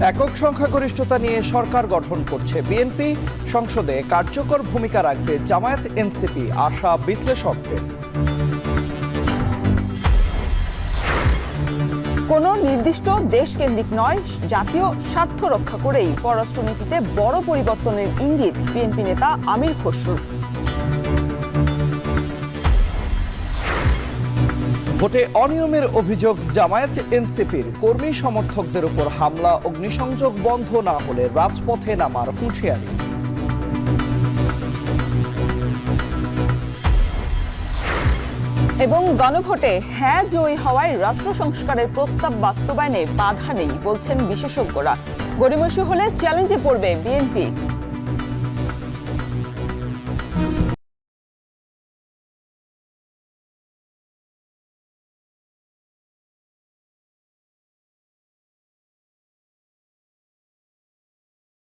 একক সংখ্যাগরিষ্ঠতা নিয়ে সরকার গঠন করছে বিএনপি, সংসদে কার্যকর ভূমিকা রাখবে জামায়াত এনসিপি, আশা বিশ্লেষকদের। কোনো নির্দিষ্ট দেশকেন্দ্রিক নয়, জাতীয় স্বার্থ রক্ষা করেই পররাষ্ট্রনীতিতে বড় পরিবর্তনের ইঙ্গিত বিএনপি নেতা আমির খসরুর। ভোটে অনিয়মের অভিযোগ জামায়াত এনসিপির, কর্মী সমর্থকদের উপর হামলা, অগ্নিসংযোগ বন্ধ না হলে রাজপথে নামার হুঁশিয়ারি। এবং গণভোটে হ্যাঁ জয়ী হওয়ায় রাষ্ট্র সংস্কারের প্রস্তাব বাস্তবায়নে বাধা নেই বলছেন বিশেষজ্ঞরা। গড়িমসি হলে চ্যালেঞ্জে পড়বে বিএনপি।